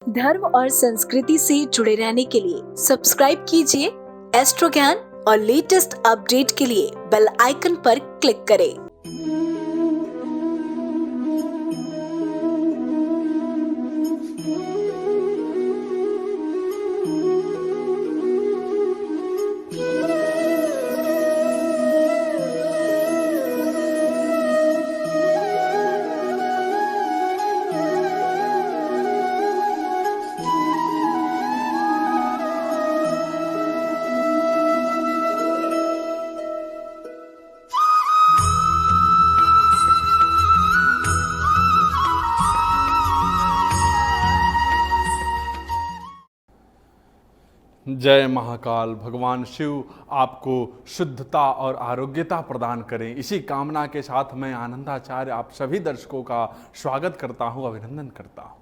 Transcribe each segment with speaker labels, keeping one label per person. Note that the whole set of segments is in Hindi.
Speaker 1: धर्म और संस्कृति से जुड़े रहने के लिए सब्सक्राइब कीजिए एस्ट्रो ज्ञान और लेटेस्ट अपडेट के लिए बेल आइकन पर क्लिक करें।
Speaker 2: जय महाकाल। भगवान शिव आपको शुद्धता और आरोग्यता प्रदान करें, इसी कामना के साथ मैं आनंदाचार्य आप सभी दर्शकों का स्वागत करता हूं, अभिनंदन करता हूं।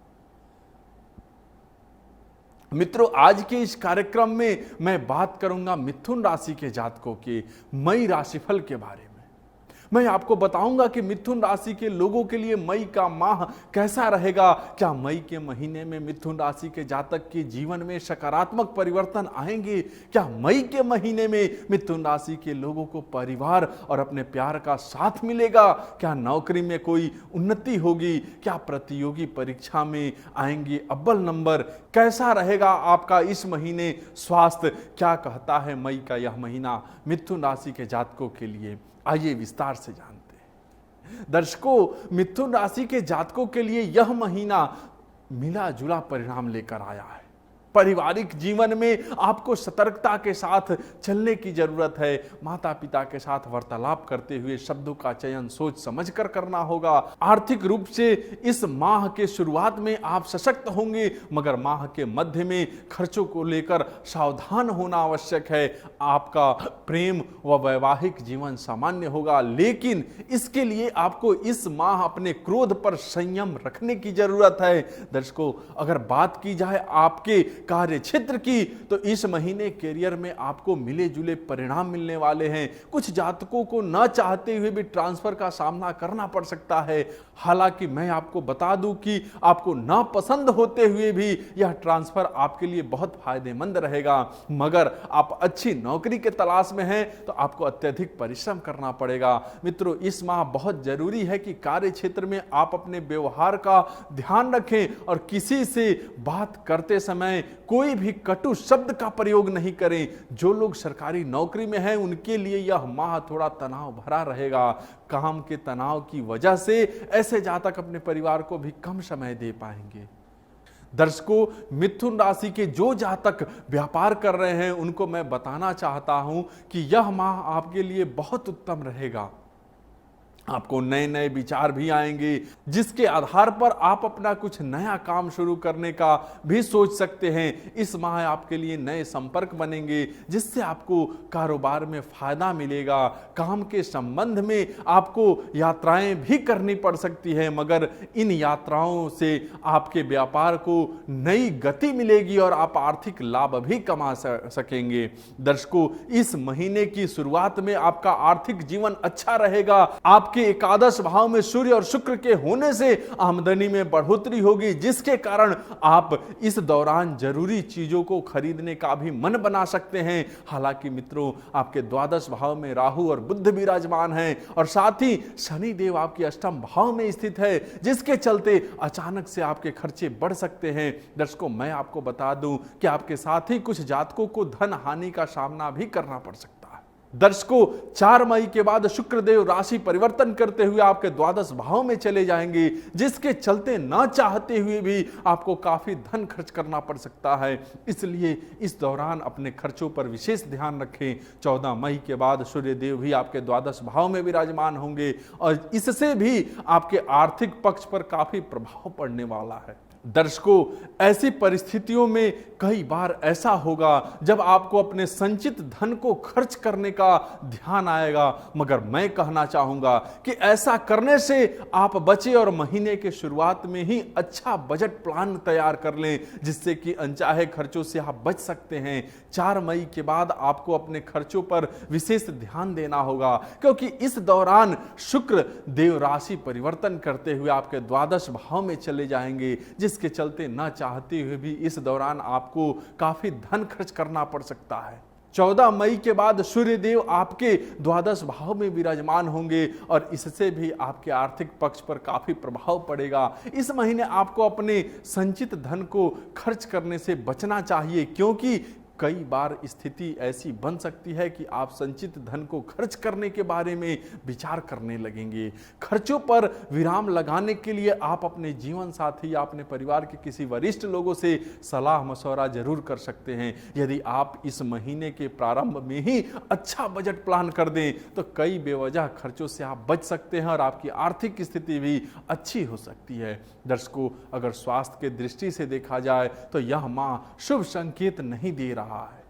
Speaker 2: मित्रों, आज के इस कार्यक्रम में मैं बात करूंगा मिथुन राशि के जातकों के मई राशिफल के बारे में। मैं आपको बताऊंगा कि मिथुन राशि के लोगों के लिए मई का माह कैसा रहेगा। क्या मई के महीने में मिथुन राशि के जातक के जीवन में सकारात्मक परिवर्तन आएंगे? क्या मई के महीने में मिथुन राशि के लोगों को परिवार और अपने प्यार का साथ मिलेगा? क्या नौकरी में कोई उन्नति होगी? क्या प्रतियोगी परीक्षा में आएंगे अव्वल नंबर? कैसा रहेगा आपका इस महीने स्वास्थ्य? क्या कहता है मई का यह महीना मिथुन राशि के जातकों के लिए? आइए विस्तार से जानते हैं। दर्शकों, मिथुन राशि के जातकों के लिए यह महीना मिला जुला परिणाम लेकर आया है। पारिवारिक जीवन में आपको सतर्कता के साथ चलने की जरूरत है। माता पिता के साथ वार्तालाप करते हुए शब्दों का चयन सोच समझकर करना होगा। आर्थिक रूप से इस माह के शुरुआत में आप सशक्त होंगे, मगर माह के मध्य में खर्चों को लेकर सावधान होना आवश्यक है। आपका प्रेम व वैवाहिक जीवन सामान्य होगा, लेकिन इसके लिए आपको इस माह अपने क्रोध पर संयम रखने की जरूरत है। दर्शकों, अगर बात की जाए आपके कार्य क्षेत्र की, तो इस महीने करियर में आपको मिले जुले परिणाम मिलने वाले हैं। कुछ जातकों को न चाहते हुए भी ट्रांसफर का सामना करना पड़ सकता है। हालांकि मैं आपको बता दूं कि आपको ना पसंद होते हुए भी यह ट्रांसफर आपके लिए बहुत फायदेमंद रहेगा। मगर आप अच्छी नौकरी के तलाश में हैं तो आपको अत्यधिक परिश्रम करना पड़ेगा। मित्रों, इस माह बहुत जरूरी है कि कार्य क्षेत्र में आप अपने व्यवहार का ध्यान रखें और किसी से बात करते समय कोई भी कटु शब्द का प्रयोग नहीं करें। जो लोग सरकारी नौकरी में हैं उनके लिए यह माह थोड़ा तनाव भरा रहेगा। काम के तनाव की वजह से ऐसे जातक अपने परिवार को भी कम समय दे पाएंगे। दर्शकों, मिथुन राशि के जो जातक व्यापार कर रहे हैं उनको मैं बताना चाहता हूं कि यह माह आपके लिए बहुत उत्तम रहेगा। आपको नए नए विचार भी आएंगे, जिसके आधार पर आप अपना कुछ नया काम शुरू करने का भी सोच सकते हैं। इस माह आपके लिए नए संपर्क बनेंगे, जिससे आपको कारोबार में फायदा मिलेगा। काम के संबंध में आपको यात्राएं भी करनी पड़ सकती है, मगर इन यात्राओं से आपके व्यापार को नई गति मिलेगी और आप आर्थिक लाभ भी कमा सकेंगे। दर्शकों, इस महीने की शुरुआत में आपका आर्थिक जीवन अच्छा रहेगा। आपके एकादश भाव में सूर्य और शुक्र के होने से आमदनी में बढ़ोतरी होगी, जिसके कारण आप इस दौरान जरूरी चीजों को खरीदने का भी मन बना सकते हैं। हालांकि मित्रों, आपके द्वादश भाव में राहु और बुध विराजमान हैं और साथ ही शनि देव आपके अष्टम भाव में स्थित है, जिसके चलते अचानक से आपके खर्चे बढ़ सकते हैं। दर्शकों, मैं आपको बता दूं कि आपके साथ ही कुछ जातकों को धन हानि का सामना भी करना पड़ सकता है। दर्शकों, 4 मई के बाद शुक्रदेव राशि परिवर्तन करते हुए आपके द्वादश भाव में चले जाएंगे, जिसके चलते ना चाहते हुए भी आपको काफी धन खर्च करना पड़ सकता है। इसलिए इस दौरान अपने खर्चों पर विशेष ध्यान रखें। 14 मई के बाद सूर्यदेव भी आपके द्वादश भाव में विराजमान होंगे और इससे भी आपके आर्थिक पक्ष पर काफी प्रभाव पड़ने वाला है। दर्शकों, ऐसी परिस्थितियों में कई बार ऐसा होगा जब आपको अपने संचित धन को खर्च करने का ध्यान आएगा, मगर मैं कहना चाहूंगा कि ऐसा करने से आप बचे और महीने के शुरुआत में ही अच्छा बजट प्लान तैयार कर लें, जिससे कि अनचाहे खर्चों से आप बच सकते हैं। 4 मई के बाद आपको अपने खर्चों पर विशेष ध्यान देना होगा, क्योंकि इस दौरान शुक्र देव राशि परिवर्तन करते हुए आपके द्वादश भाव में चले जाएंगे, जिसके चलते न चाहते हुए भी इस दौरान आपको काफी धन खर्च करना पड़ सकता है। 14 मई के बाद सूर्य देव आपके द्वादश भाव में विराजमान होंगे और इससे भी आपके आर्थिक पक्ष पर काफी प्रभाव पड़ेगा। इस महीने आपको अपने संचित धन को खर्च करने से बचना चाहिए, क्योंकि कई बार स्थिति ऐसी बन सकती है कि आप संचित धन को खर्च करने के बारे में विचार करने लगेंगे। खर्चों पर विराम लगाने के लिए आप अपने जीवन साथी या अपने परिवार के किसी वरिष्ठ लोगों से सलाह मशवरा जरूर कर सकते हैं। यदि आप इस महीने के प्रारंभ में ही अच्छा बजट प्लान कर दें तो कई बेवजह खर्चों से आप बच सकते हैं और आपकी आर्थिक स्थिति भी अच्छी हो सकती है। दर्शकों, अगर स्वास्थ्य के दृष्टि से देखा जाए तो यह माह शुभ संकेत नहीं दे रहा है।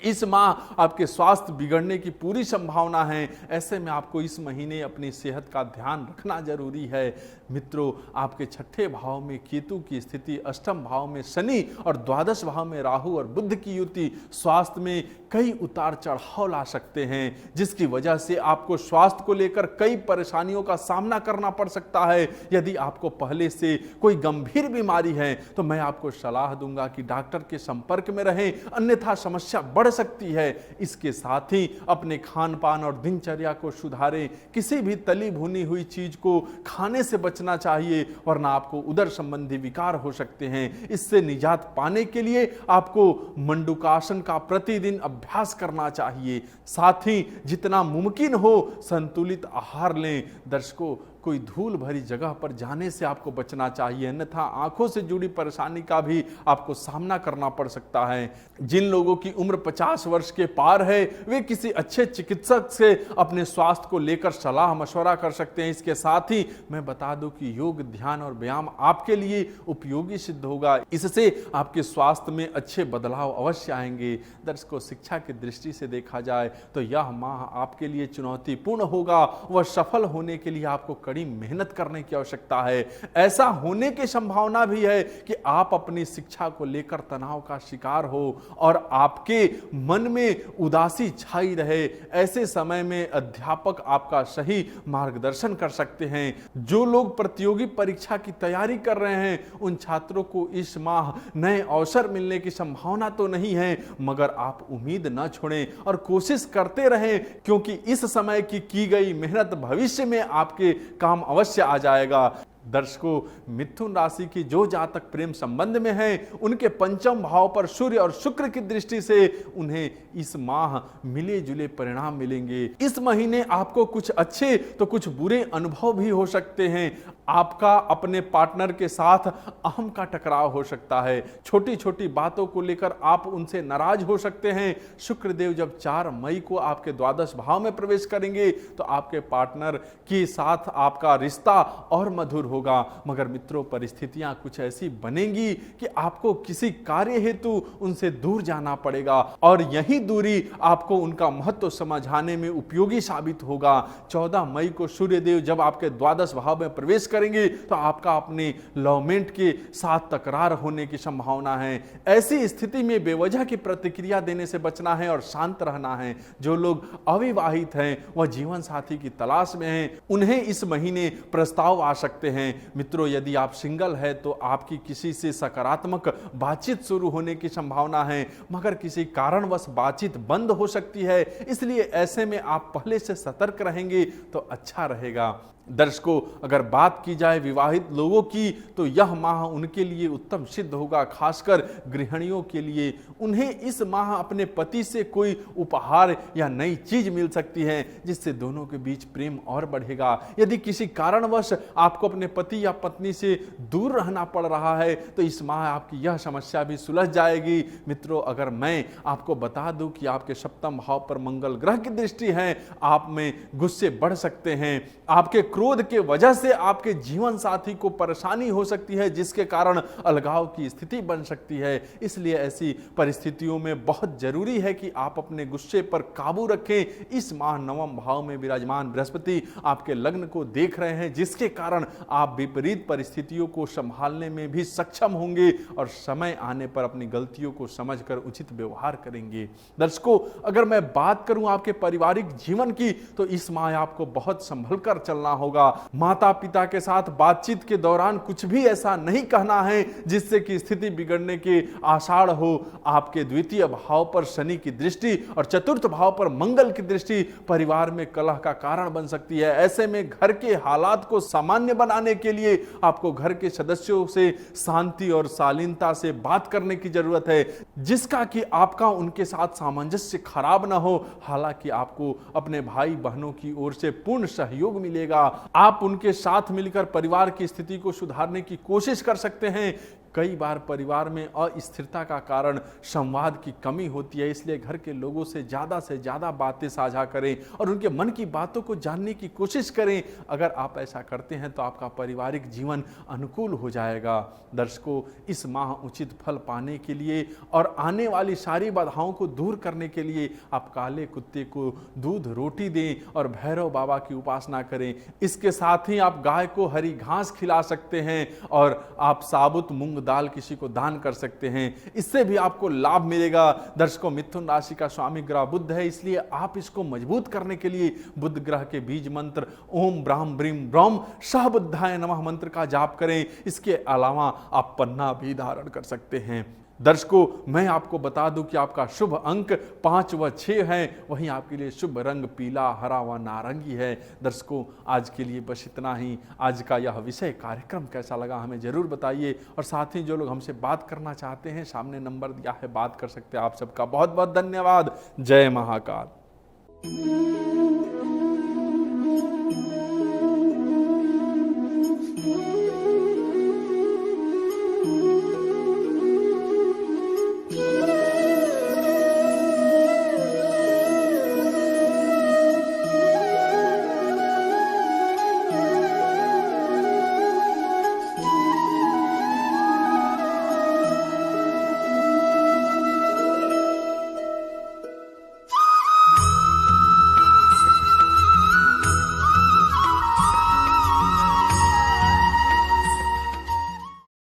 Speaker 2: इस माह आपके स्वास्थ्य बिगड़ने की पूरी संभावना है। ऐसे में आपको इस महीने अपनी सेहत का ध्यान रखना जरूरी है। मित्रों, आपके छठे भाव में केतु की स्थिति, अष्टम भाव में शनि और द्वादश भाव में राहु और बुध की युति स्वास्थ्य में कई उतार चढ़ाव ला सकते हैं, जिसकी वजह से आपको स्वास्थ्य को लेकर कई परेशानियों का सामना करना पड़ सकता है। यदि आपको पहले से कोई गंभीर बीमारी है तो मैं आपको सलाह दूंगा कि डॉक्टर के संपर्क में रहें, अन्यथा समस्या बढ़ सकती है। इसके साथ ही अपने खान पान और दिनचर्या को सुधारें। किसी भी तली भुनी हुई चीज को खाने से बचना चाहिए, वरना आपको उदर संबंधी विकार हो सकते हैं। इससे निजात पाने के लिए आपको मंडूकासन का प्रतिदिन अभ्यास करना चाहिए। साथ ही जितना मुमकिन हो संतुलित आहार लें। दर्शकों, कोई धूल भरी जगह पर जाने से आपको बचना चाहिए, अन्यथा आंखों से जुड़ी परेशानी का भी आपको सामना करना पड़ सकता है। जिन लोगों की उम्र 50 वर्ष के पार है वे किसी अच्छे चिकित्सक से अपने स्वास्थ्य को लेकर सलाह मशवरा कर सकते हैं। इसके साथ ही मैं बता दूं कि योग, ध्यान और व्यायाम आपके लिए उपयोगी सिद्ध होगा। इससे आपके स्वास्थ्य में अच्छे बदलाव अवश्य आएंगे। दर्शकों, शिक्षा की दृष्टि से देखा जाए तो यह माह आपके लिए चुनौतीपूर्ण होगा। वह सफल होने के लिए आपको बड़ी मेहनत करने की आवश्यकता है। ऐसा होने की संभावना भी है कि आप अपनी शिक्षा को लेकर तनाव का शिकार हो और आपके मन में उदासी छाई रहे। ऐसे समय में अध्यापक आपका सही मार्गदर्शन कर सकते हैं। जो लोग प्रतियोगी परीक्षा की तैयारी कर रहे हैं उन छात्रों को इस माह नए अवसर मिलने की संभावना तो नहीं है, मगर आप उम्मीद न छोड़ें और कोशिश करते रहें, क्योंकि इस समय की गई मेहनत भविष्य में आपके काम अवश्य आ जाएगा। दर्शकों, मिथुन राशि की जो जातक प्रेम संबंध में हैं, उनके पंचम भाव पर सूर्य और शुक्र की दृष्टि से उन्हें इस माह मिले जुले परिणाम मिलेंगे। इस महीने आपको कुछ अच्छे तो कुछ बुरे अनुभव भी हो सकते हैं। आपका अपने पार्टनर के साथ अहम का टकराव हो सकता है। छोटी छोटी बातों को लेकर आप उनसे नाराज हो सकते हैं। शुक्रदेव जब 4 मई को आपके द्वादश भाव में प्रवेश करेंगे तो आपके पार्टनर के साथ आपका रिश्ता और मधुर होगा। मगर मित्रों, परिस्थितियां कुछ ऐसी बनेंगी कि आपको किसी कार्य हेतु उनसे दूर जाना पड़ेगा और यही दूरी आपको उनका महत्व समझाने में उपयोगी साबित होगा। 14 मई को सूर्यदेव जब आपके द्वादश भाव में प्रवेश करेंगे तो आपका अपने लवमेट के साथ तकरार होने की संभावना है। ऐसी स्थिति में बेवजह की प्रतिक्रिया देने से बचना है और शांत रहना है। जो लोग अविवाहित हैं वह जीवन साथी की तलाश में हैं, उन्हें इस महीने प्रस्ताव आ सकते हैं। मित्रों, यदि आप सिंगल है तो आपकी किसी से सकारात्मक बातचीत शुरू होने की संभावना है, मगर किसी कारणवश बातचीत बंद हो सकती है। इसलिए ऐसे में आप पहले से सतर्क रहेंगे तो अच्छा रहेगा। दर्शकों, अगर बात की जाए विवाहित लोगों की तो यह माह उनके लिए उत्तम सिद्ध होगा। खासकर गृहिणियों के लिए उन्हें इस माह अपने पति से कोई उपहार या नई चीज मिल सकती है, जिससे दोनों के बीच प्रेम और बढ़ेगा। यदि किसी कारणवश आपको अपने पति या पत्नी से दूर रहना पड़ रहा है तो इस माह आपकी यह समस्या भी सुलझ जाएगी। मित्रों, अगर मैं आपको बता दूं कि आपके सप्तम भाव पर मंगल ग्रह की दृष्टि है, आप में गुस्से बढ़ सकते हैं। आपके क्रोध के वजह से आपके जीवन साथी को परेशानी हो सकती है, जिसके कारण अलगाव की स्थिति बन सकती है। इसलिए ऐसी परिस्थितियों में बहुत जरूरी है कि आप अपने गुस्से पर काबू रखें। इस माह नवम भाव में विराजमान बृहस्पति आपके लग्न को देख रहे हैं, जिसके कारण आप विपरीत परिस्थितियों को संभालने में भी सक्षम होंगे और समय आने पर अपनी गलतियों को समझकर उचित व्यवहार करेंगे। दर्शकों, अगर मैं बात करूं आपके पारिवारिक जीवन की तो इस माह आपको बहुत संभल कर चलना होगा। माता पिता के साथ बातचीत के दौरान कुछ भी ऐसा नहीं कहना है जिससे कि स्थिति बिगड़ने के आसार हो। आपके द्वितीय भाव पर शनि की दृष्टि और चतुर्थ भाव पर मंगल की दृष्टि परिवार में कलह का कारण बन सकती है। ऐसे में घर के हालात को सामान्य बनाने के लिए आपको घर के सदस्यों से शांति और शालीनता से बात करने की जरूरत है, जिसका कि आपका उनके साथ सामंजस्य खराब ना हो। हालांकि आपको अपने भाई बहनों की ओर से पूर्ण सहयोग मिलेगा। आप उनके साथ मिलकर परिवार की स्थिति को सुधारने की कोशिश कर सकते हैं। कई बार परिवार में अस्थिरता का कारण संवाद की कमी होती है, इसलिए घर के लोगों से ज़्यादा बातें साझा करें और उनके मन की बातों को जानने की कोशिश करें। अगर आप ऐसा करते हैं तो आपका पारिवारिक जीवन अनुकूल हो जाएगा। दर्शकों, इस माह उचित फल पाने के लिए और आने वाली सारी बाधाओं को दूर करने के लिए आप काले कुत्ते को दूध रोटी दें और भैरव बाबा की उपासना करें। इसके साथ ही आप गाय को हरी घास खिला सकते हैं और आप साबुत मूंग दाल किसी को दान कर सकते हैं। इससे भी आपको लाभ मिलेगा। दर्शकों, मिथुन राशि का स्वामी ग्रह बुध है, इसलिए आप इसको मजबूत करने के लिए बुध ग्रह के बीज मंत्र ओम ब्राह्म ब्रीम ब्रह्म सह बुद्धाय नमः मंत्र का जाप करें। इसके अलावा आप पन्ना भी धारण कर सकते हैं। दर्शकों, मैं आपको बता दूं कि आपका शुभ अंक 5 व 6 है, वहीं आपके लिए शुभ रंग पीला, हरा व नारंगी है। दर्शकों, आज के लिए बस इतना ही। आज का यह विषय कार्यक्रम कैसा लगा हमें जरूर बताइए और साथ ही जो लोग हमसे बात करना चाहते हैं सामने नंबर दिया है, बात कर सकते हैं। आप सबका बहुत बहुत धन्यवाद। जय महाकाल।